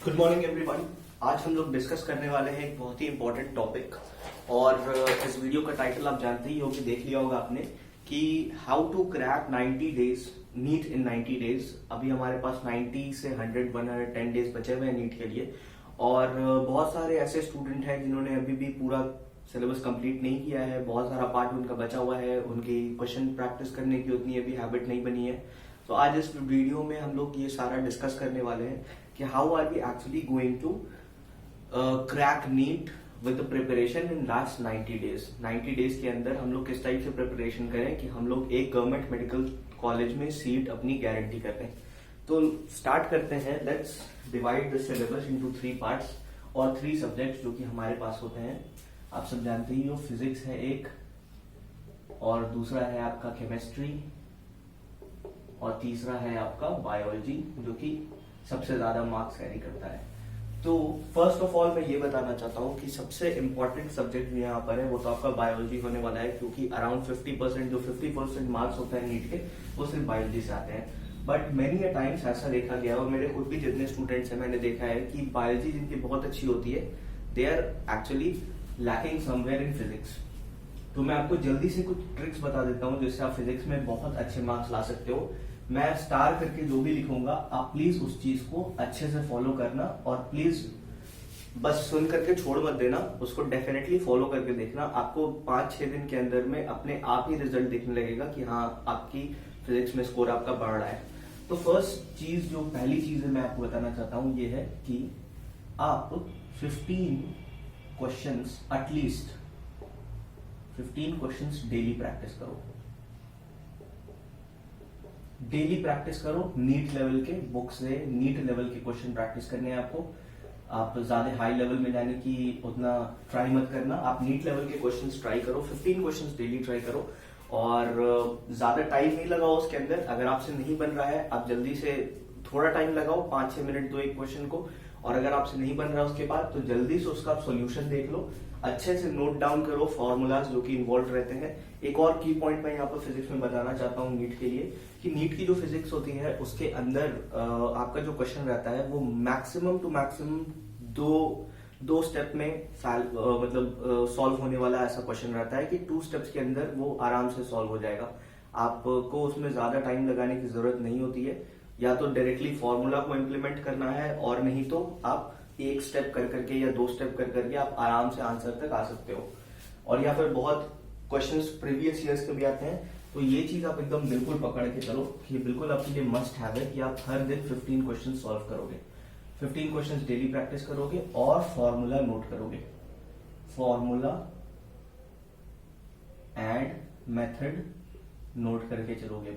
Good morning everyone. आज हम लोग डिस्कस करने वाले हैं एक बहुत ही इंपॉर्टेंट टॉपिक। और इस वीडियो का टाइटल आप जानते ही हो कि देख लिया होगा आपने कि how to crack 90 days NEET in 90 days. अभी हमारे पास 90 से 100 110 डेज बचे हुए हैं नीट के लिए। और बहुत सारे ऐसे स्टूडेंट हैं जिन्होंने अभी भी पूरा सिलेबस कंप्लीट नहीं किया है, बहुत सारा पार्ट उनका बचा हुआ है, उनकी क्वेश्चन प्रैक्टिस करने की उतनी अभी हैबिट नहीं बनी है। तो आज इस वीडियो में हम लोग ये सारा डिस्कस करने वाले हैं कि how are we actually going to crack NEET with the preparation in last 90 days. 90 days के अंदर हम लोग किस टाइप से प्रिपरेशन करें कि हम लोग एक गवर्नमेंट मेडिकल कॉलेज में सीट अपनी गारंटी कर लें। तो स्टार्ट करते हैं। Let's divide the syllabus into 3 parts और 3 सब्जेक्ट्स जो कि हमारे पास होते हैं। आप सब जानते ही हो, फिजिक्स है एक, और दूसरा है आपका केमिस्ट्री, और तीसरा है आपका बायोलॉजी, जो कि सबसे ज्यादा मार्क्स कैरी करता है। तो फर्स्ट ऑफ ऑल मैं ये बताना चाहता हूँ कि सबसे इंपॉर्टेंट सब्जेक्ट यहाँ पर है वो तो आपका बायोलॉजी होने वाला है, क्योंकि अराउंड 50% जो 50% मार्क्स होते हैं नीट के वो सिर्फ बायोलॉजी से आते हैं। बट मेनी अ टाइम्स ऐसा देखा गया, और मेरे खुद भी जितने स्टूडेंट्स हैं मैंने देखा है कि बायोलॉजी जिनकी बहुत अच्छी होती है they are actually lacking somewhere in physics. तो मैं आपको जल्दी से कुछ ट्रिक्स बता देता हूँ जिससे आप फिजिक्स में बहुत अच्छे मार्क्स ला सकते हो। मैं स्टार करके जो भी लिखूंगा आप प्लीज उस चीज को अच्छे से फॉलो करना, और प्लीज बस सुन करके छोड़ मत देना, उसको डेफिनेटली फॉलो करके देखना। आपको 5-6 दिन के अंदर में अपने आप ही रिजल्ट दिखने लगेगा कि हाँ आपकी फिजिक्स में स्कोर आपका बढ़ रहा है। तो फर्स्ट चीज, जो पहली चीज है मैं आपको बताना चाहता हूं ये है कि आप 15 questions at least 15 questions daily practice करो। डेली प्रैक्टिस करो। नीट लेवल के बुक से नीट लेवल के क्वेश्चन प्रैक्टिस करने हैं आपको। आप ज्यादा हाई लेवल में जाने की उतना ट्राई मत करना, आप नीट लेवल के क्वेश्चंस ट्राई करो। 15 क्वेश्चंस डेली ट्राई करो, और ज्यादा टाइम नहीं लगाओ उसके अंदर। अगर आपसे नहीं बन रहा है आप जल्दी से थोड़ा टाइम लगाओ, 5-6 मिनट दो एक क्वेश्चन को, और अगर आपसे नहीं बन रहा उसके बाद तो जल्दी से उसका सोल्यूशन देख लो। अच्छे से नोट डाउन करो फॉर्मूलाज जो कि इन्वॉल्व रहते हैं। एक और की पॉइंट मैं यहाँ पर फिजिक्स में बताना चाहता हूँ नीट के लिए, कि नीट की जो फिजिक्स होती है उसके अंदर आपका जो क्वेश्चन रहता है वो मैक्सिमम टू मैक्सिमम दो स्टेप में मतलब सॉल्व होने वाला ऐसा क्वेश्चन रहता है कि 2 स्टेप्स के अंदर वो आराम से सॉल्व हो जाएगा। आपको उसमें ज्यादा टाइम लगाने की जरूरत नहीं होती है। या तो डायरेक्टली फॉर्मूला को इम्प्लीमेंट करना है, और नहीं तो आप एक स्टेप कर करके या 2 स्टेप कर करके आप आराम से आंसर तक आ सकते हो। और या फिर बहुत क्वेश्चंस प्रीवियस ईयर्स के भी आते हैं, तो ये चीज आप एकदम बिल्कुल पकड़ के चलो कि बिल्कुल आपके लिए मस्ट हैव है कि आप हर दिन 15 क्वेश्चन सॉल्व करोगे। 15 क्वेश्चन डेली प्रैक्टिस करोगे और फॉर्मूला नोट करोगे। फॉर्मूला एंड मेथड नोट करके चलोगे,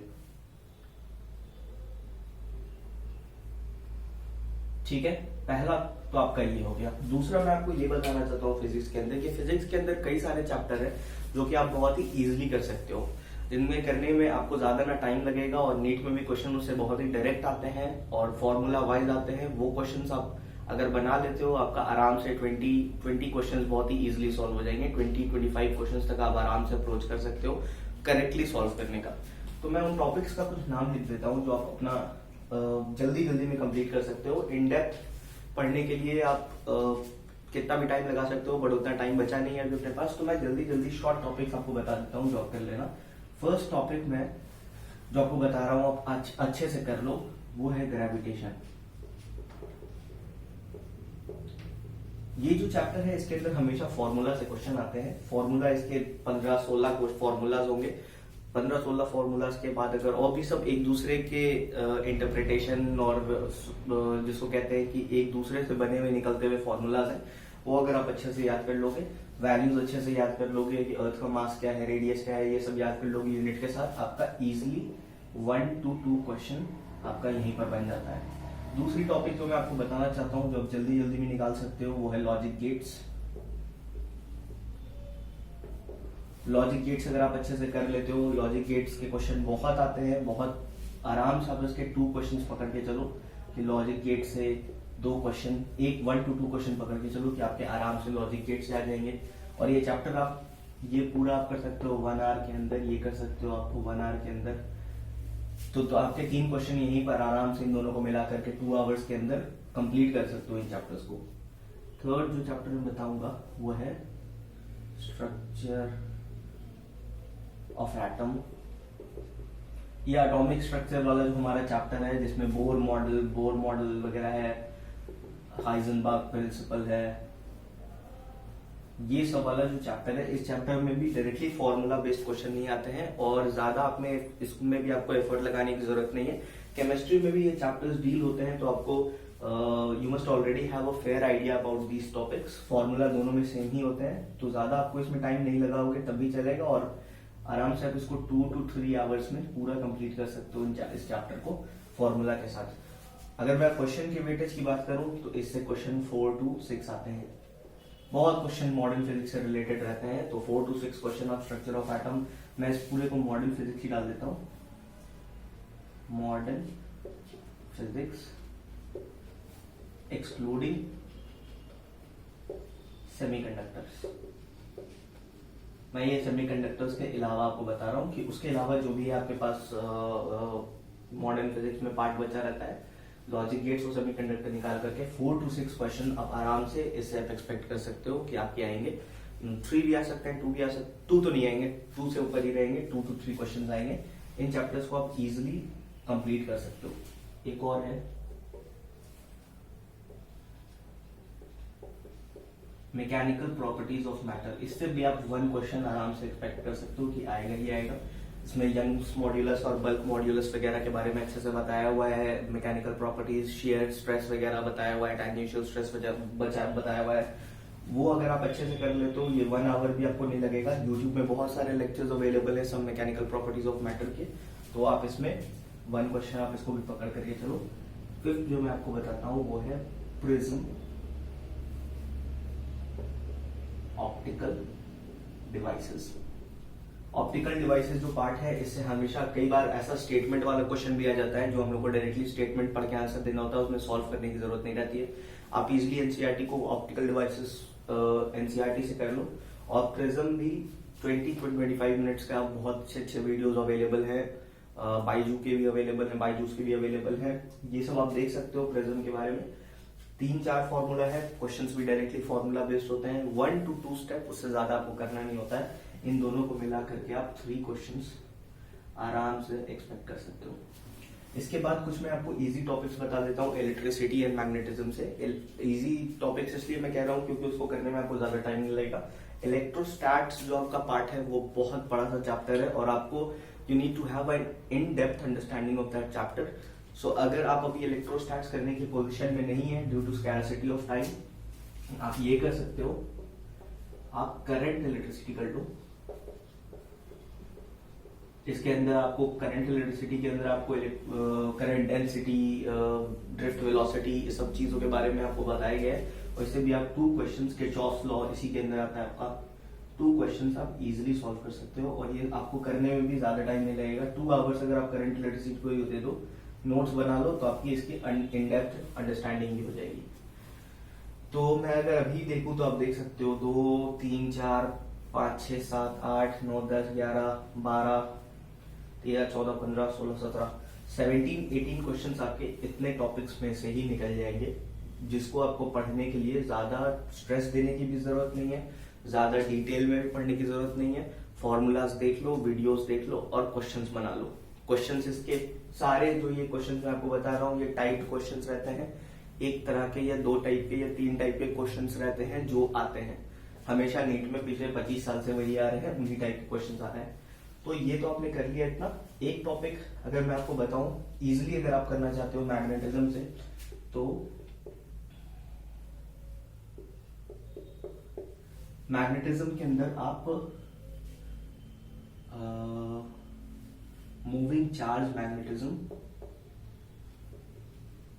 ठीक है। पहला तो आपका ये हो गया। दूसरा मैं आपको ये बताना चाहता हूँ फिजिक्स के अंदर, कि फिजिक्स के अंदर कई सारे चैप्टर है जो कि आप बहुत ही इजीली कर सकते हो, जिनमें करने में आपको ज्यादा ना टाइम लगेगा, और नीट में भी क्वेश्चन उससे बहुत ही डायरेक्ट आते हैं और फॉर्मूला वाइज आते हैं। वो क्वेश्चंस आप अगर बना लेते हो आपका आराम से 20 क्वेश्चंस बहुत ही इजीली सॉल्व हो जाएंगे। 20-25 क्वेश्चंस तक आप आराम से अप्रोच कर सकते हो करेक्टली सॉल्व करने का। तो मैं उन टॉपिक्स का कुछ नाम लिख देता हूँ जो आप अपना जल्दी में कंप्लीट कर सकते हो। इन डेप्थ पढ़ने के लिए आप कितना भी टाइम लगा सकते हो, बट उतना टाइम बचा नहीं है अभी अपने पास। तो मैं जल्दी शॉर्ट टॉपिक्स आपको बता देता हूँ जो आप कर लेना। फर्स्ट टॉपिक मैं जो आपको बता रहा हूँ आप अच्छे से कर लो, वो है ग्रेविटेशन। ये जो चैप्टर है इसके अंदर हमेशा फॉर्मूला से क्वेश्चन आते हैं। फॉर्मूला इसके 15-16 फॉर्मूलाज होंगे। 15-16 फॉर्मूलाज के बाद अगर और भी सब एक दूसरे के इंटरप्रिटेशन और जिसको कहते हैं कि एक दूसरे से बने हुए निकलते हुए फॉर्मूलाज हैं, वो अगर आप अच्छे से याद कर लोगे, वैल्यूज अच्छे से याद कर लोगे कि अर्थ का मास क्या है, रेडियस क्या है, ये सब याद कर लोगे यूनिट के साथ, आपका इजीली 1 to 2 क्वेश्चन आपका यहीं पर बन जाता है। दूसरी टॉपिक जो मैं आपको बताना चाहता हूँ जो आप जल्दी में निकाल सकते हो वो है लॉजिक गेट्स। लॉजिक गेट्स अगर आप अच्छे से कर लेते हो, लॉजिक गेट्स के क्वेश्चन बहुत आते हैं, बहुत आराम से आप इसके 2 क्वेश्चन पकड़ के चलो कि लॉजिक गेट से 2 क्वेश्चन, 1 to 2 क्वेश्चन पकड़ के चलो कि आपके आराम से लॉजिक गेट से आ जाएंगे। और ये चैप्टर आप ये पूरा आप कर सकते हो 1 आवर के अंदर, ये कर सकते हो आपको 1 आवर के अंदर तो आपके 3 क्वेश्चन यहीं पर आराम से इन दोनों को मिला करके 2 आवर्स के अंदर कंप्लीट कर सकते हो इन चैप्टर्स को। थर्ड जो चैप्टर मैं बताऊंगा वो है स्ट्रक्चर ऑफ एटम। ये एटॉमिक स्ट्रक्चर वाला जो हमारा चैप्टर है, जिसमें बोर मॉडल वगैरह है, हाइजेनबर्ग प्रिंसिपल है, ये सब वाला जो चैप्टर है, इस चैप्टर में भी डायरेक्टली फॉर्मूला बेस्ड क्वेश्चन नहीं आते हैं और ज्यादा आपने इसमें भी आपको एफर्ट लगाने की जरूरत नहीं है। केमिस्ट्री में भी ये चैप्टर्स डील होते हैं, तो आपको you must already have a fair idea about these topics. Formula दोनों में सेम ही होते हैं, तो ज्यादा आपको इसमें टाइम नहीं लगाओगे तब भी चलेगा और आराम से आप इसको 2 to 3 आवर्स में पूरा कंप्लीट कर सकते हो इस चैप्टर को फॉर्मूला के साथ। अगर मैं क्वेश्चन के वेटेज की बात करूं तो इससे क्वेश्चन 4 to 6 आते हैं। बहुत क्वेश्चन मॉडर्न फिजिक्स से रिलेटेड रहते हैं, तो 4 to 6 question of structure of atom. मैं इस पूरे को मॉडर्न फिजिक्स ही डाल देता हूँ, मॉडर्न फिजिक्स एक्सक्लूडिंग सेमीकंडक्टर्स। मैं ये सेमीकंडक्टर्स के अलावा आपको बता रहा हूँ कि उसके अलावा जो भी है आपके पास मॉडर्न फिजिक्स में पार्ट बचा रहता है, लॉजिक गेट्स और सेमीकंडक्टर निकाल करके 4 to 6 क्वेश्चन आप आराम से इससे आप एक्सपेक्ट कर सकते हो कि आपके आएंगे। 3 भी आ सकते हैं, 2 भी आ सकते, 2 तो नहीं आएंगे, 2 से ऊपर ही रहेंगे, 2 to 3 क्वेश्चन आएंगे। इन चैप्टर्स को आप इजिली कंप्लीट कर सकते हो। एक और है मैकेनिकल प्रॉपर्टीज ऑफ मैटर। इससे भी आप 1 क्वेश्चन आराम से एक्सपेक्ट कर सकते हो कि आएगा ही आएगा। इसमें यंग्स मॉड्यूलस और बल्क मॉड्यूलस वगैरह के बारे में अच्छे से बताया हुआ है, मैकेनिकल प्रॉपर्टीज, शेयर स्ट्रेस वगैरह बताया हुआ है, टेंजेंशियल स्ट्रेस बताया हुआ है। वो अगर आप अच्छे से कर ले तो ये 1 आवर भी आपको नहीं लगेगा। यूट्यूब में बहुत सारे लेक्चर्स अवेलेबल है सब मैकेनिकल प्रॉपर्टीज ऑफ मैटर के, तो आप इसमें 1 क्वेश्चन आप इसको भी पकड़ करके चलो। फिफ्थ जो मैं आपको बताता हूँ वो है prism optical devices. Optical devices जो पार्ट है, इससे हमेशा कई बार ऐसा स्टेटमेंट वाला क्वेश्चन भी आ जाता है जो हम लोग को डायरेक्टली स्टेटमेंट पढ़ के आंसर देना होता है, उसमें सॉल्व करने की जरूरत नहीं रहती है। आप इजिली एनसीईआरटी को ऑप्टिकल डिवाइसेस एनसीईआरटी से कर लो। और प्रिज्म भी 20-25 मिनट्स का बहुत अच्छे अच्छे वीडियोस अवेलेबल है, बाइजू के भी अवेलेबल है, बाइजूस के भी अवेलेबल है। ये सब आप देख सकते हो प्रिज्म के बारे में। 3-4 फॉर्मूला है, क्वेश्चंस भी डायरेक्टली फॉर्मूला बेस्ड होते हैं। 1 to 2 स्टेप, उससे ज्यादा आपको करना नहीं होता है। इन दोनों को मिला करके आप 3 क्वेश्चंस आराम से एक्सपेक्ट कर सकते हो। इसके बाद कुछ मैं आपको इजी टॉपिक्स बता देता हूँ इलेक्ट्रिसिटी एंड मैग्नेटिज्म से। इजी टॉपिक्स इसलिए मैं कह रहा हूँ क्योंकि उसको करने में आपको ज्यादा टाइम नहीं लगेगा। इलेक्ट्रोस्टैट्स जो आपका पार्ट है वो बहुत बड़ा सा चैप्टर है और आपको you need to have an in depth understanding of that chapter. So अगर आप अभी इलेक्ट्रोस्टैट्स करने की पोजीशन में नहीं है due to scarcity of time, आप ये कर सकते हो, आप करंट इलेक्ट्रिसिटी कर लो। इसके अंदर आपको करंट इलेक्ट्रिसिटी के अंदर आपको करंट डेंसिटी, ड्रिफ्ट वेलोसिटी, ये सब चीजों के बारे में आपको बताया गया है। और इससे भी आप 2 क्वेश्चंस के किरचॉफ्स लॉ इसी के अंदर आता है आपका। 2 क्वेश्चंस आप इजीली सॉल्व कर सकते हो और ये आपको करने में भी ज्यादा टाइम नहीं लगेगा। 2 आवर्स अगर आप करंट इलेक्ट्रिसिटी को दे दो, नोट्स बना लो, तो आपकी इसकी इन डेप्थ अंडरस्टैंडिंग भी हो जाएगी। तो मैं अगर अभी देखूं तो आप देख सकते हो 2, 3, 4, 5, 6, 7, 8, 9, 10, 11, 12, 13, 14, 15, 16, 17, 17, 18 क्वेश्चंस आपके इतने टॉपिक्स में से ही निकल जाएंगे, जिसको आपको पढ़ने के लिए ज्यादा स्ट्रेस देने की भी जरूरत नहीं है, ज्यादा डिटेल में भी पढ़ने की जरूरत नहीं है। फॉर्मूलाज देख लो, वीडियोस देख लो और क्वेश्चंस बना लो। क्वेश्चंस इसके सारे जो ये क्वेश्चंस मैं आपको बता रहा हूँ ये टाइप्ड क्वेश्चंस रहते हैं। एक तरह के या 2 टाइप के या 3 टाइप के क्वेश्चंस रहते हैं जो आते हैं हमेशा नीट में। पिछले 25 साल से वही आ रहे हैं, उन्हीं टाइप के क्वेश्चंस आ रहे हैं। तो ये तो आपने कर लिया इतना। एक टॉपिक अगर मैं आपको बताऊं इजिली अगर आप करना चाहते हो मैग्नेटिज्म से, तो मैग्नेटिज्म के अंदर आप मूविंग चार्ज मैग्नेटिज्म,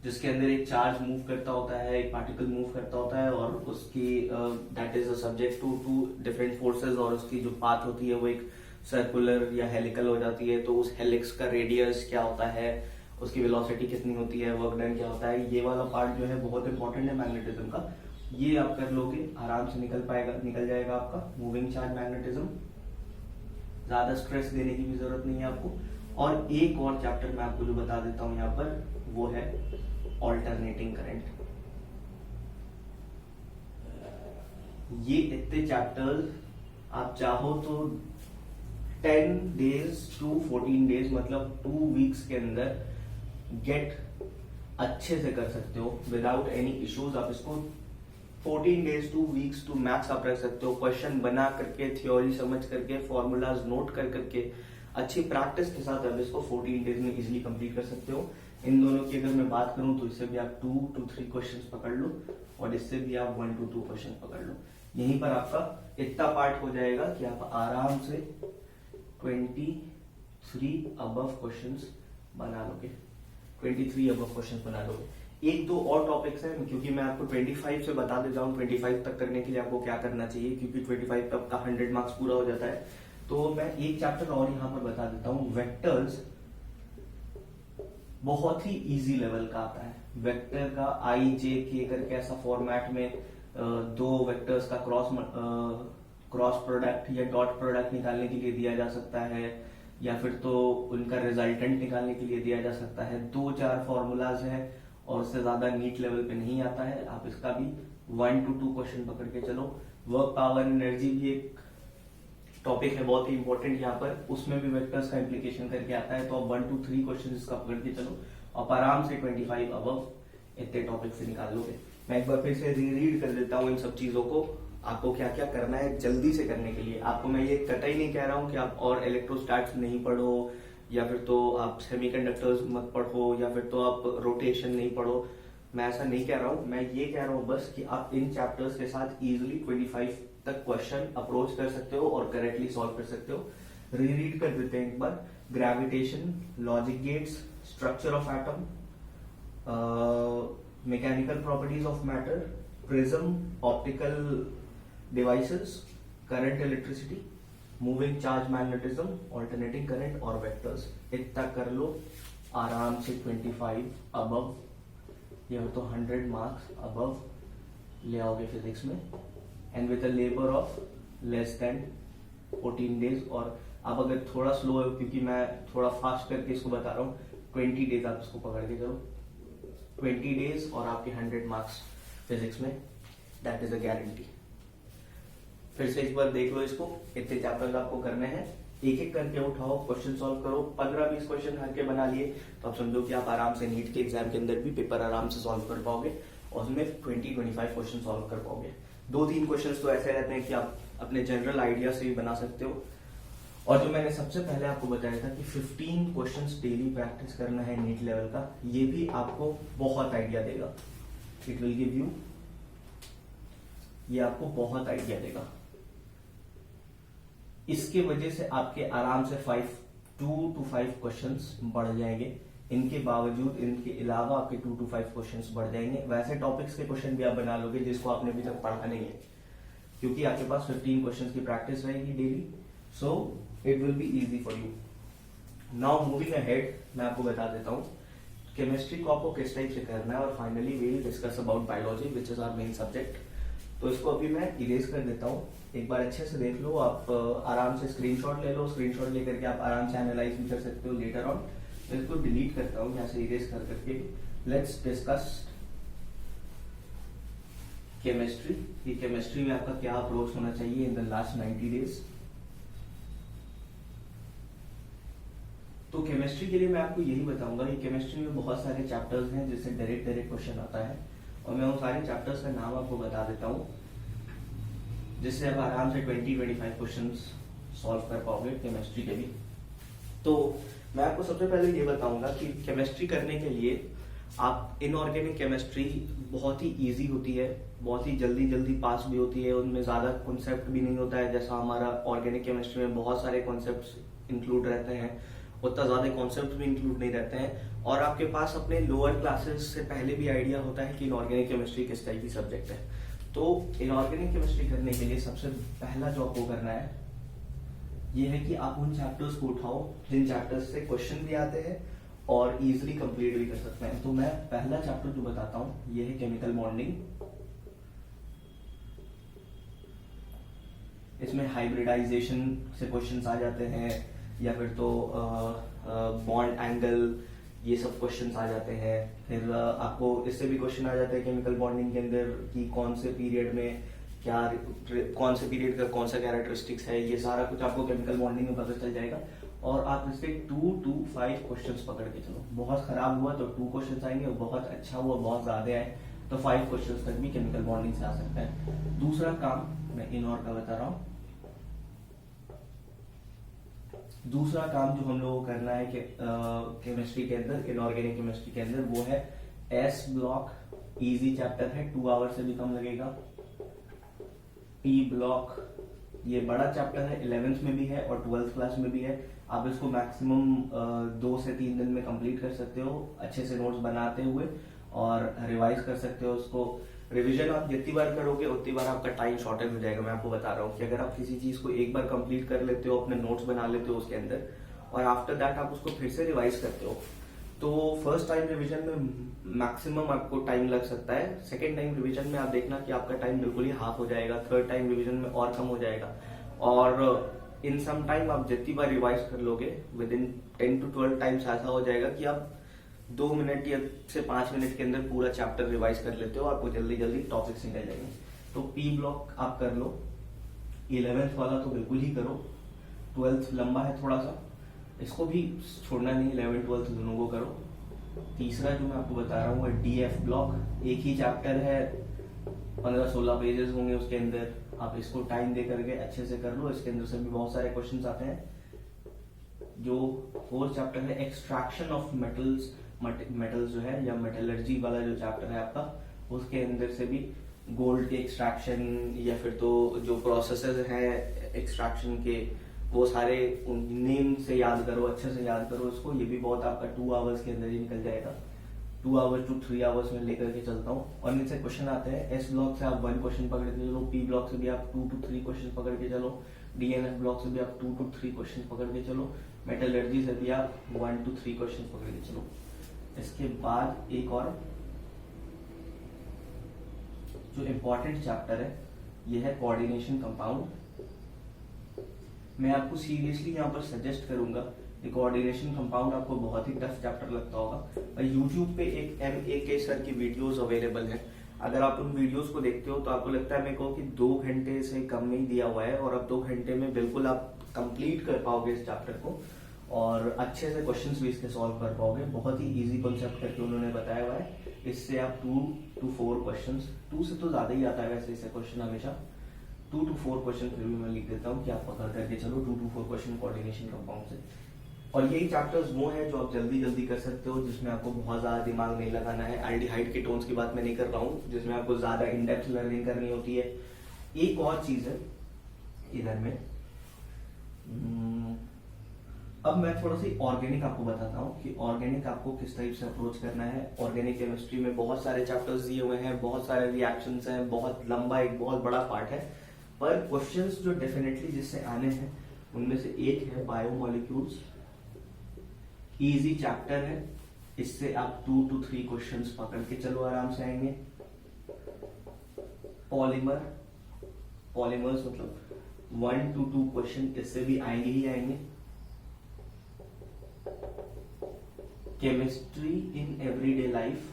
जिसके अंदर एक चार्ज मूव करता होता है, एक पार्टिकल मूव करता होता है और उसकी that is subject to different forces, और उसकी जो पाथ होती है वो एक सर्कुलर या हेलिकल हो जाती है। तो उस हेलिक्स का रेडियस क्या होता है, उसकी वेलोसिटी कितनी होती है, वर्क डन क्या होता है, ये वाला पार्ट जो है बहुत इंपॉर्टेंट है मैग्नेटिज्म का। ये आप कर लोगे आराम से निकल जाएगा आपका मूविंग चार्ज मैग्नेटिज्म। ज्यादा स्ट्रेस देने की भी जरूरत नहीं है आपको। और एक और चैप्टर मैं आपको जो बता देता हूं यहाँ पर, वो है ऑल्टरनेटिंग करंट। ये इतने चैप्टर्स आप चाहो तो 10 days to 14 days मतलब 2 weeks के अंदर गेट अच्छे से कर सकते हो विदाउट एनी इश्यूज। आप इसको 14 days 2 weeks to मैथ्स आप रख सकते हो, क्वेश्चन बना करके, थ्योरी समझ करके, फॉर्मूलाज नोट कर करके, अच्छी प्रैक्टिस के साथ आप इसको 14 days में इजीली कंप्लीट कर सकते हो। इन दोनों की अगर मैं बात करूं तो इससे भी आप 2 to 3 क्वेश्चंस पकड़ लो और इससे भी आप 1 to 2 क्वेश्चन पकड़ लो। यहीं पर आपका इतना पार्ट हो जाएगा कि आप आराम से 23 अबव क्वेश्चंस बना लोगे, 23 अबव क्वेश्चंस बना लोगे। एक दो और टॉपिक्स हैं, क्योंकि मैं आपको 25 से बता देता हूँ 25 तक करने के लिए आपको क्या करना चाहिए, क्योंकि 25 तक का 100 मार्क्स पूरा हो जाता है। तो मैं एक चैप्टर और यहाँ पर बता देता हूँ, वेक्टर्स बहुत ही इजी लेवल का आता है। वेक्टर का आई जे के करके ऐसा फॉर्मेट में दो वेक्टर्स का क्रॉस प्रोडक्ट या डॉट प्रोडक्ट निकालने के लिए दिया जा सकता है, या फिर तो उनका रिजल्टेंट निकालने के लिए दिया जा सकता है। 2-4 फॉर्मूलाज हैं और उससे ज्यादा नीट लेवल पे नहीं आता है। आप इसका भी 1 to 2 क्वेश्चन पकड़ के चलो। वर्क पावर एनर्जी भी एक टॉपिक है बहुत ही इंपॉर्टेंट यहाँ पर, उसमें भी वेक्टर्स का इम्प्लीकेशन करके आता है। तो आप 1 to 3 क्वेश्चन इसका पकड़ के चलो, आप आराम से 25 अबव इतने टॉपिक से निकाल लोगे। मैं एक बार फिर से रीड कर देता हूँ इन सब चीजों को, आपको क्या क्या करना है जल्दी से करने के लिए। आपको मैं ये कतई नहीं कह रहा हूँ कि आप और इलेक्ट्रोस्टैट्स नहीं पढ़ो, या फिर तो आप सेमीकंडक्टर्स मत पढ़ो, या फिर तो आप रोटेशन नहीं पढ़ो। मैं ऐसा नहीं कह रहा हूँ, मैं ये कह रहा हूँ बस कि आप इन चैप्टर्स के साथ इजिली 25 तक क्वेश्चन अप्रोच कर सकते हो और करेक्टली सॉल्व कर सकते हो। रीड कर देते हैं एक बार। Gravitation, logic gates, structure of atom, mechanical properties of matter, prism, optical devices, current electricity, moving charge magnetism, alternating current और वेक्टर्स। इतना कर लो आराम से 25 अबव या तो 100 मार्क्स अबव ले आओगे फिजिक्स में, and with a labour of less than 14 days. और आप अगर थोड़ा स्लो है, क्योंकि मैं थोड़ा फास्ट करके इसको बता रहा हूँ, 20 डेज आप इसको पकड़ के चलो, 20 डेज और आपके 100 मार्क्स फिजिक्स में, दैट इज अ गारंटी। फिर से एक बार देख लो इसको, इतने चैप्टर्स आपको करने हैं, एक एक करके उठाओ, क्वेश्चन सॉल्व करो। 15-20 क्वेश्चन करके बना लिए तो आप समझो कि आप आराम से नीट के एग्जाम के अंदर भी पेपर आराम से सॉल्व कर पाओगे और उसमें 20-25 क्वेश्चन सॉल्व कर पाओगे। 2-3 क्वेश्चन तो ऐसे रहते हैं कि आप अपने जनरल आइडिया से भी बना सकते हो। और जो मैंने सबसे पहले आपको बताया था कि 15 क्वेश्चंस डेली प्रैक्टिस करना है नीट लेवल का, ये भी आपको बहुत आइडिया देगा। इट विल गिव यू, ये आपको बहुत आइडिया देगा। इसके वजह से आपके आराम से 2 to 5 क्वेश्चंस बढ़ जाएंगे। इनके बावजूद, इनके अलावा आपके 2 to 5 क्वेश्चंस बढ़ जाएंगे। वैसे टॉपिक्स के क्वेश्चन भी आप बना लोगे जिसको आपने अभी तक पढ़ा नहीं है, क्योंकि आपके पास 15 क्वेश्चंस की प्रैक्टिस रहेगी daily, so it will be easy for you. Now moving ahead, मैं आपको बता देता हूँ केमिस्ट्री को आपको किस टाइप से करना है, और finally we will discuss about biology which is our main subject. तो इसको अभी मैं इरेज कर देता हूँ, एक बार अच्छे से देख लो। आप आराम से स्क्रीनशॉट ले लो, स्क्रीनशॉट लेकर के आप आराम से एनालाइज भी कर सकते हो लेटर ऑन। तो इसको डिलीट करता हूँ यहाँ से इरेज कर करके। लेट्स डिस्कस केमिस्ट्री, कि केमिस्ट्री में आपका क्या अप्रोच होना चाहिए इन द लास्ट 90 डेज। तो केमिस्ट्री के लिए मैं आपको यही बताऊंगा कि केमिस्ट्री में बहुत सारे चैप्टर्स हैं जिससे डायरेक्ट क्वेश्चन आता है, और मैं उन सारे चैप्टर्स का नाम आपको बता देता हूँ, जिससे आप आराम से 20-25 क्वेश्चंस सॉल्व कर पाओगे केमिस्ट्री के भी। तो मैं आपको सबसे पहले ये बताऊंगा कि केमिस्ट्री करने के लिए आप, इनऑर्गेनिक केमिस्ट्री बहुत ही इजी होती है, बहुत ही जल्दी पास भी होती है, उनमें ज्यादा कॉन्सेप्ट भी नहीं होता है। जैसा हमारा ऑर्गेनिक केमिस्ट्री में बहुत सारे कॉन्सेप्ट इंक्लूड रहते हैं, उतना ज्यादा कॉन्सेप्ट भी इंक्लूड नहीं रहते हैं, और आपके पास अपने लोअर क्लासेस से पहले भी आइडिया होता है कि इनऑर्गेनिक केमिस्ट्री किस टाइप की सब्जेक्ट है। तो इनऑर्गेनिक केमिस्ट्री करने के लिए सबसे पहला जो आपको करना है ये है कि आप उन चैप्टर्स को उठाओ जिन चैप्टर्स से क्वेश्चन भी आते हैं और इजिली कंप्लीट भी कर सकते हैं। तो मैं पहला चैप्टर जो बताता हूं ये है केमिकल बॉन्डिंग। इसमें हाइब्रिडाइजेशन से क्वेश्चंस आ जाते हैं, या फिर तो बॉन्ड एंगल, ये सब क्वेश्चंस आ जाते हैं। फिर आपको इससे भी क्वेश्चन आ जाते हैं केमिकल बॉन्डिंग के अंदर कि कौन से पीरियड में क्या, कौन से पीरियड का कौन सा कैरेक्टरिस्टिक्स है, ये सारा कुछ आपको केमिकल बॉन्डिंग में पता चल जाएगा। और आप इससे 2 to 5 क्वेश्चंस पकड़ के चलो। बहुत खराब हुआ तो 2 क्वेश्चंस आएंगे, बहुत अच्छा हुआ बहुत ज्यादा आए तो 5 क्वेश्चंस तक भी केमिकल बॉन्डिंग से आ सकता है। दूसरा काम मैं इनऑर का बता रहा हूं। दूसरा काम जो हम लोगों को करना है कि केमिस्ट्री के अंदर, इनऑर्गेनिक केमिस्ट्री के अंदर, वो है एस ब्लॉक। इजी चैप्टर है, 2 आवर से भी कम लगेगा। पी ब्लॉक ये बड़ा चैप्टर है, 11th में भी है और 12th क्लास में भी है। आप इसको मैक्सिमम 2 से 3 दिन में कंप्लीट कर सकते हो, अच्छे से नोट्स बनाते हुए, और रिवाइज कर सकते हो उसको। रिवीजन आप जितनी बार करोगे उतनी बार आपका टाइम शॉर्टेज हो जाएगा। मैं आपको बता रहा हूँ कि अगर आप किसी चीज को एक बार कंप्लीट कर लेते हो, अपने नोट्स बना लेते हो उसके अंदर, और आफ्टर दैट आप उसको फिर से रिवाइज करते हो, तो फर्स्ट टाइम रिवीजन में मैक्सिमम आपको टाइम लग सकता है। सेकेंड टाइम रिवीजन में आप देखना कि आपका टाइम बिल्कुल ही हाफ हो जाएगा। थर्ड टाइम रिवीजन में और कम हो जाएगा। और इन सम टाइम आप जितनी बार रिवाइज कर लोगे, विद इन 10 to 12 टाइम्स ऐसा हो जाएगा कि आप 2 मिनट या से 5 मिनट के अंदर पूरा चैप्टर रिवाइज कर लेते हो। आपको जल्दी जल्दी टॉपिक्स निकल जाएंगे। तो पी ब्लॉक आप कर लो। 11th वाला तो बिल्कुल ही करो। 12th लंबा है थोड़ा सा, इसको भी छोड़ना नहीं, 11th 12th दोनों को करो। तीसरा जो मैं आपको बता रहा हूँ डीएफ ब्लॉक। एक ही चैप्टर है, 15-16 पेजेस होंगे उसके अंदर। आप इसको टाइम दे करके अच्छे से कर लो। इसके अंदर से भी बहुत सारे क्वेश्चंस आते हैं। जो 4th चैप्टर है एक्सट्रैक्शन ऑफ मेटल्स जो है, या मेटलर्जी वाला जो चैप्टर है आपका, उसके अंदर से भी गोल्ड के एक्सट्रैक्शन, या फिर तो जो प्रोसेसेस हैं एक्सट्रैक्शन के, वो सारे नेम से याद करो, अच्छे से याद करो इसको। ये भी बहुत आपका 2 आवर्स के अंदर ही निकल जाएगा। 2 आवर्स to 3 आवर्स में लेकर के चलता हूँ। और इनसे क्वेश्चन आते हैं। एस ब्लॉक से आप 1 क्वेश्चन पकड़ के चलो। पी ब्लॉक से भी आप 2 to 3 क्वेश्चन पकड़ के चलो। डीएनएफ ब्लॉक से भी आप 2 to 3 क्वेश्चन पकड़ के चलो। मेटलर्जी से भी आप 1 to 3 क्वेश्चन पकड़ के चलो। इसके बाद एक और जो इम्पोर्टेंट चैप्टर है, ये है कोऑर्डिनेशन कंपाउंड। मैं आपको सीरियसली यहाँ पर सजेस्ट करूंगा कि कोऑर्डिनेशन कंपाउंड आपको बहुत ही टफ चैप्टर लगता होगा, और यूट्यूब पे एक MAK सर की वीडियोस अवेलेबल है। अगर आप उन वीडियोस को देखते हो तो आपको लगता है मेरे को कि 2 घंटे से कम में ही दिया हुआ है, और अब 2 घंटे में बिल्कुल आप कंप्लीट कर पाओगे इस चैप्टर को, और अच्छे से क्वेश्चंस भी इसके सॉल्व कर पाओगे। बहुत ही इजी कॉन्सेप्ट करके उन्होंने बताया हुआ है। इससे आप 2 to 4 क्वेश्चंस, 2 से तो ज्यादा ही आता है वैसे इससे क्वेश्चन हमेशा, 2 to 4 क्वेश्चन फिर भी मैं लिख देता हूँ कि आप पकड़ करके चलो 2 to 4 क्वेश्चन कोऑर्डिनेशन कंपाउंड से। और यही चैप्टर्स वो हैं जो आप जल्दी जल्दी कर सकते हो, जिसमें आपको बहुत ज्यादा दिमाग नहीं लगाना है। एल्डिहाइड कीटोन्स की बात मैं नहीं कर रहा हूँ, जिसमें आपको ज्यादा इन डेप्थ लर्निंग करनी होती है। एक और चीज है इधर में, अब मैं थोड़ा सी ऑर्गेनिक आपको बताता हूँ कि ऑर्गेनिक आपको किस टाइप से अप्रोच करना है। ऑर्गेनिक केमिस्ट्री में बहुत सारे चैप्टर्स दिए हुए हैं, बहुत सारे रिएक्शंस हैं, बहुत लंबा एक बहुत बड़ा पार्ट है। पर क्वेश्चंस जो डेफिनेटली जिससे आने हैं उनमें से एक है बायोमोलिक्यूल्स। इजी चैप्टर है, इससे आप 2 to 3 क्वेश्चंस पकड़ के चलो, आराम से आएंगे। पॉलीमर्स मतलब 1 to 2 क्वेश्चन इससे भी आएंगे ही आएंगे। केमिस्ट्री इन एवरीडे लाइफ,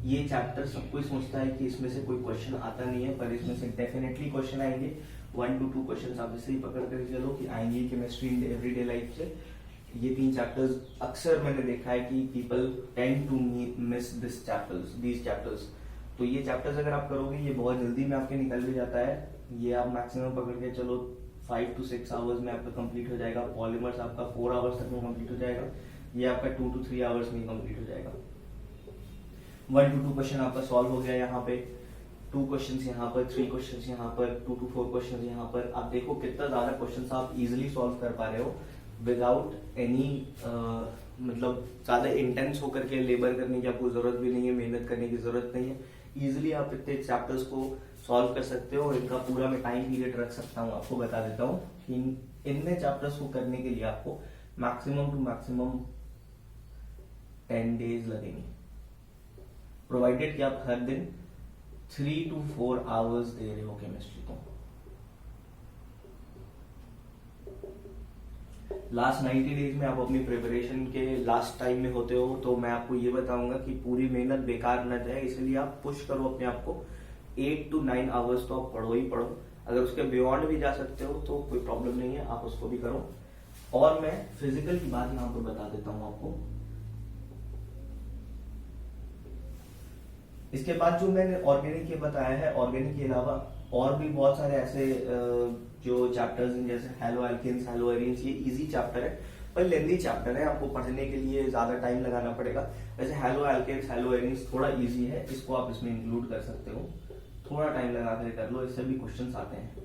ये चैप्टर सब कोई सोचता है कि इसमें से कोई क्वेश्चन आता नहीं है, पर इसमें से डेफिनेटली क्वेश्चन आएंगे। 1 to 2 क्वेश्चन आप इससे ही पकड़ कर चलो कि आएंगे केमिस्ट्री इन एवरीडे लाइफ से। ये 3 चैप्टर्स अक्सर मैंने देखा है कि people tend to miss these chapters. तो ये चैप्टर्स अगर आप करोगे, ये बहुत जल्दी में आपके निकल भी जाता है। ये आप मैक्सिमम पकड़ के चलो 5 to 6 आवर्स में आपका कंप्लीट हो जाएगा। पॉलीमर्स आपका 4 आवर्स तक में कंप्लीट हो जाएगा। ये आपका 2 to 3 आवर्स में कंप्लीट हो जाएगा। 1 to 2 क्वेश्चन आपका सॉल्व हो गया यहाँ पे, 2 क्वेश्चंस यहाँ पर, 3 क्वेश्चंस यहाँ पर, 2 to 4 क्वेश्चंस यहाँ पर। आप देखो कितना ज्यादा क्वेश्चंस आप इजीली सॉल्व कर पा रहे हो विदाउट एनी मतलब ज्यादा इंटेंस होकर के लेबर करने की आपको जरूरत भी नहीं है, मेहनत करने की जरूरत नहीं है। इजीली आप इतने चैप्टर्स को सॉल्व कर सकते हो, और इनका पूरा मैं टाइम पीरियड रख सकता हूँ। आपको बता देता हूँ कि इनने चैप्टर्स को करने के लिए आपको मैक्सिमम टू मैक्सिमम 10 डेज लगेंगे, प्रोवाइडेड कि आप हर दिन 3 to 4 आवर्स दे रहे हो केमिस्ट्री को। लास्ट 90 डेज में आप अपनी प्रिपरेशन के लास्ट टाइम में होते हो, तो मैं आपको ये बताऊंगा कि पूरी मेहनत बेकार न जाए, इसलिए आप पुश करो अपने आप को। 8 to 9 आवर्स तो आप पढ़ो ही पढ़ो। अगर उसके बियॉन्ड भी जा सकते हो तो कोई प्रॉब्लम नहीं है, आप उसको भी करो। और मैं फिजिकल की बात यहाँ पर बता देता हूँ आपको। इसके बाद जो मैंने ऑर्गेनिक ये बताया है, ऑर्गेनिक के अलावा और भी बहुत सारे ऐसे जो चैप्टर्स हैं, जैसे हेलो एल्केन्स, हेलो एरीन्स, ये इजी चैप्टर है पर लेंदी चैप्टर है, आपको पढ़ने के लिए ज्यादा टाइम लगाना पड़ेगा। वैसे हेलो एल्केन्स, हेलो एरीन्स थोड़ा इजी है, इसको आप इसमें इंक्लूड कर सकते हो, थोड़ा टाइम लगा कर कर लो, इससे भी क्वेश्चंस आते हैं।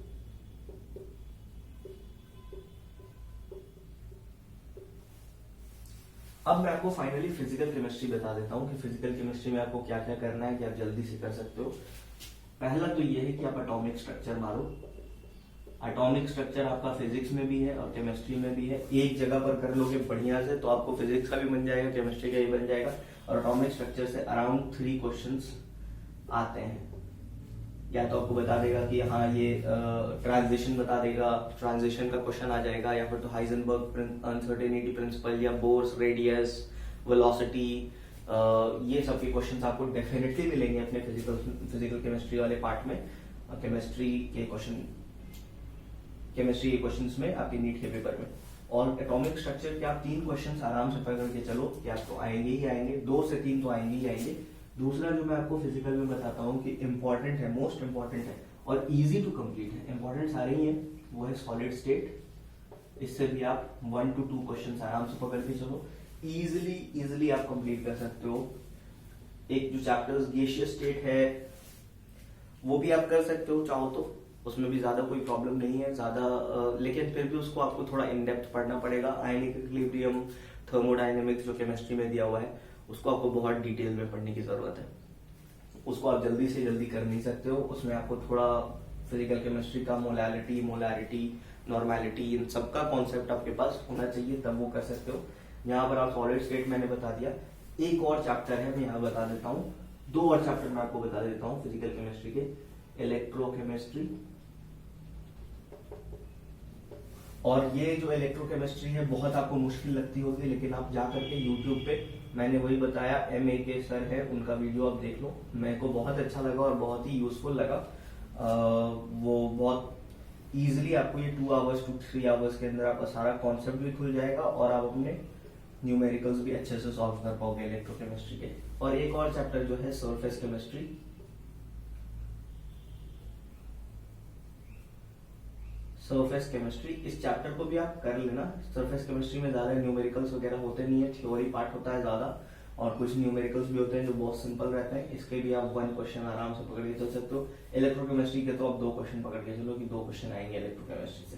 अब मैं आपको फाइनली फिजिकल केमिस्ट्री बता देता हूँ कि फिजिकल केमिस्ट्री में आपको क्या क्या करना है कि आप जल्दी से कर सकते हो। पहला तो ये है कि आप एटॉमिक स्ट्रक्चर मारो। एटॉमिक स्ट्रक्चर आपका फिजिक्स में भी है और केमिस्ट्री में भी है, एक जगह पर कर लोगे बढ़िया से तो आपको फिजिक्स का भी बन जाएगा, केमिस्ट्री का भी बन जाएगा। और एटॉमिक स्ट्रक्चर से अराउंड 3 क्वेश्चंस आते हैं। या तो आपको बता देगा कि हाँ ये ट्रांजिशन बता देगा, ट्रांजिशन का क्वेश्चन आ जाएगा, या फिर तो हाइजेनबर्ग अनसर्टेनिटी प्रिंसिपल या बोर्स रेडियस वेलोसिटी, ये सब के क्वेश्चंस आपको डेफिनेटली मिलेंगे अपने फिजिकल केमिस्ट्री वाले पार्ट में। केमिस्ट्री के क्वेश्चंस में आपके नीट के पेपर में। और एटॉमिक स्ट्रक्चर के आप 3 क्वेश्चंस आराम से पकड़ के चलो कि आपको आएंगे ही आएंगे, 2 से 3 तो आएंगे ही आएंगे। दूसरा जो मैं आपको फिजिकल में बताता हूँ कि इंपॉर्टेंट है, मोस्ट इंपॉर्टेंट है और इजी टू कंप्लीट है, इंपॉर्टेंट सारे ही है, वो है सॉलिड स्टेट। इससे भी आप 1 to 2 क्वेश्चन आराम से पकड़ के चलो, इजिली आप कंप्लीट कर सकते हो। एक जो चैप्टर्स गैसियस स्टेट है वो भी आप कर सकते हो चाहो तो, उसमें भी ज्यादा कोई प्रॉब्लम नहीं है ज्यादा, लेकिन फिर भी उसको आपको थोड़ा इन डेप्थ पढ़ना पड़ेगा। आयनिक इक्विलिब्रियम, थर्मोडायनेमिक्स जो केमिस्ट्री में दिया हुआ है उसको आपको बहुत डिटेल में पढ़ने की जरूरत है, उसको आप जल्दी से जल्दी कर नहीं सकते हो। उसमें आपको थोड़ा फिजिकल केमिस्ट्री का मोलैरिटी, नॉर्मेलिटी, इन सबका कॉन्सेप्ट आपके पास होना चाहिए, तब वो कर सकते हो। यहाँ पर आप सॉलिड स्टेट मैंने बता दिया। एक और चैप्टर है, मैं यहाँ बता देता हूँ, 2 और चैप्टर मैं आपको बता देता हूँ फिजिकल केमिस्ट्री के, इलेक्ट्रोकेमिस्ट्री। और ये जो इलेक्ट्रोकेमिस्ट्री है बहुत आपको मुश्किल लगती होगी, लेकिन आप जा करके यूट्यूब पे मैंने वही बताया, MA के सर है, उनका वीडियो आप देख लो, मेरे को बहुत अच्छा लगा और बहुत ही यूजफुल लगा। वो बहुत इजीली आपको ये 2 आवर्स to 3 आवर्स के अंदर आपका सारा कॉन्सेप्ट भी खुल जाएगा और आप अपने न्यूमेरिकल्स भी अच्छे से सॉल्व कर पाओगे इलेक्ट्रोकेमिस्ट्री के। और एक और चैप्टर जो है सरफेस केमिस्ट्री, सरफेस केमिस्ट्री, इस चैप्टर को भी आप कर लेना। सरफेस केमिस्ट्री में ज्यादा न्यूमेरिकल्स वगैरह होते नहीं है, थ्योरी पार्ट होता है ज्यादा और कुछ न्यूमेरिकल्स भी होते हैं जो बहुत सिंपल रहते हैं। इसके भी आप 1 क्वेश्चन आराम से पकड़ के चल सकते हो। इलेक्ट्रोकेमिस्ट्री के तो आप 2 क्वेश्चन पकड़ के चलो कि 2 क्वेश्चन आएंगे इलेक्ट्रोकेमिस्ट्री से।